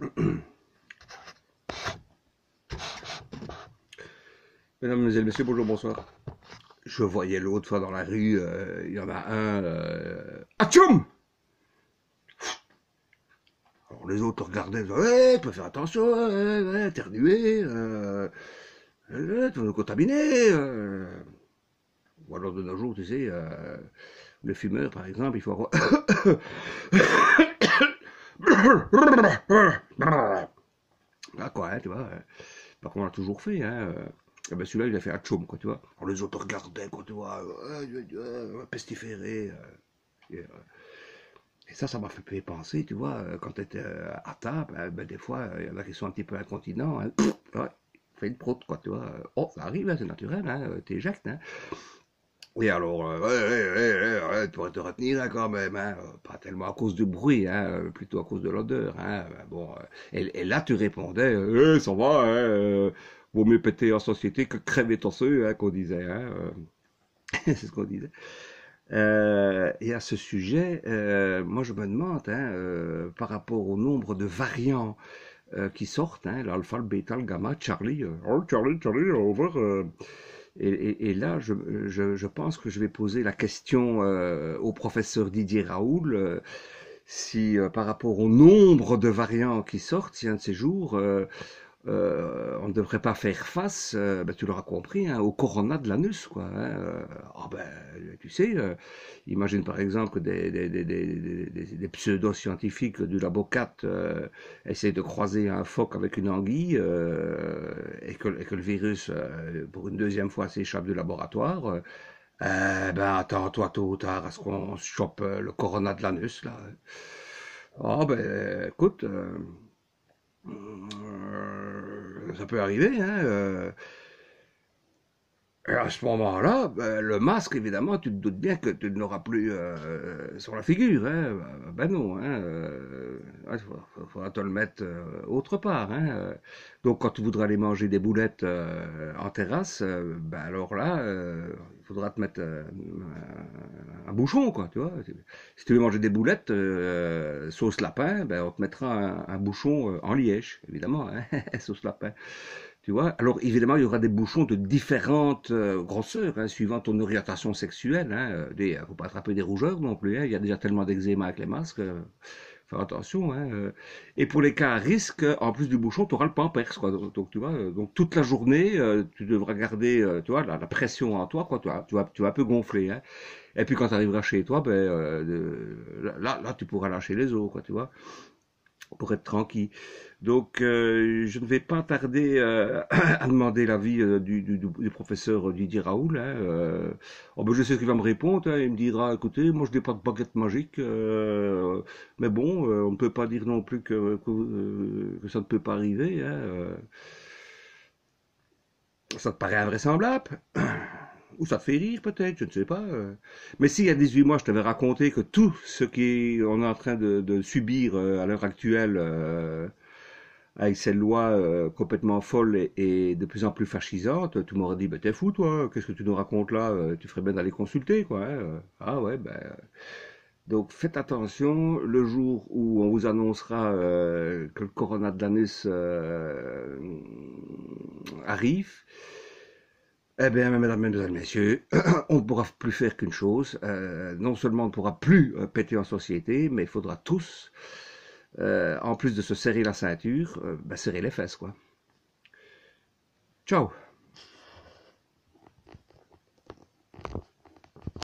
Mesdames, Mesdemoiselles, Messieurs, bonjour, bonsoir. Je voyais l'autre fois dans la rue, il y en a un, Atchoum. Alors les autres regardaient, disaient, ouais, tu peux faire attention, ouais, ouais, éternuer, tu vas nous contaminer. Ou alors de nos jours, tu sais, le fumeur, par exemple, il faut avoir... Ah quoi, hein, tu vois, pas qu'on l'a toujours fait, hein. Eh ben celui-là, il a fait Atchoum, quoi, tu vois. Alors les autres regardaient, quoi, tu vois, pestiféré. Et ça m'a fait penser, tu vois, quand tu étais à table, ben, des fois, il y en a qui sont un petit peu incontinents, hein, ouais, fait une prote, quoi, tu vois. Oh, ça arrive, hein, c'est naturel, hein, t'éjectes, hein. Et alors, tu pourrais te retenir hein, quand même, hein, pas tellement à cause du bruit, hein, plutôt à cause de l'odeur. Hein, ben bon, et là, tu répondais, ça va, hein, vaut mieux péter en société que crever tosseux, hein, qu'on disait. Hein, c'est ce qu'on disait. Et à ce sujet, moi je me demande, hein, par rapport au nombre de variants qui sortent, hein, l'alpha, le bêta, le gamma, Charlie, oh Charlie, Charlie, over. Et là, je pense que je vais poser la question au professeur Didier Raoul, si par rapport au nombre de variants qui sortent, si un de ces jours, on ne devrait pas faire face, ben, tu l'auras compris, hein, au corona de l'anus, quoi. Hein, oh ben, tu sais, imagine par exemple que des pseudo-scientifiques du labo 4 essayent de croiser un phoque avec une anguille et que le virus, pour une deuxième fois, s'échappe du laboratoire. Ben, attends-toi tôt ou tard à ce qu'on se chope le corona de l'anus, là. Ah ben, écoute, ça peut arriver, hein. Et à ce moment-là, ben, le masque, évidemment, tu te doutes bien que tu ne l'auras plus sur la figure. Hein. Ben non, hein. Il faudra te le mettre autre part. Hein. Donc, quand tu voudras aller manger des boulettes en terrasse, ben alors là, il faudra te mettre un bouchon, quoi, tu vois. Si tu veux manger des boulettes sauce lapin, ben on te mettra un bouchon en liège, évidemment, hein, sauce lapin. Tu vois? Alors, évidemment, il y aura des bouchons de différentes grosseurs, hein, suivant ton orientation sexuelle. Hein. Faut pas attraper des rougeurs non plus. Hein. Il y a déjà tellement d'eczéma avec les masques. Faire attention. Hein. Et pour les cas à risque, en plus du bouchon, tu auras le pampers. Quoi. Donc, tu vois, donc toute la journée, tu devras garder tu vois, la pression en toi. Quoi. Tu vas un peu gonfler. Hein. Et puis quand tu arriveras chez toi, ben, là, tu pourras lâcher les os. Quoi, tu vois? Pour être tranquille. Donc, je ne vais pas tarder à demander l'avis du professeur Didier Raoul. Hein, oh ben je sais ce qu'il va me répondre. Hein, il me dira, écoutez, moi je n'ai pas de baguette magique, mais bon, on ne peut pas dire non plus que ça ne peut pas arriver. Hein, ça te paraît invraisemblable? Ou ça te fait rire peut-être, je ne sais pas. Mais si il y a 18 mois, je t'avais raconté que tout ce qu'on est en train de subir à l'heure actuelle, avec ces lois complètement folles et de plus en plus fascisantes, tu m'aurais dit, ben t'es fou toi, qu'est-ce que tu nous racontes là? Tu ferais bien d'aller consulter, quoi. Hein. Ah ouais, ben... Donc faites attention, le jour où on vous annoncera que le corona de l'anus arrive, eh bien, mesdames, mesdemoiselles, messieurs, on ne pourra plus faire qu'une chose. Non seulement on ne pourra plus péter en société, mais il faudra tous, en plus de se serrer la ceinture, serrer les fesses, quoi. Ciao!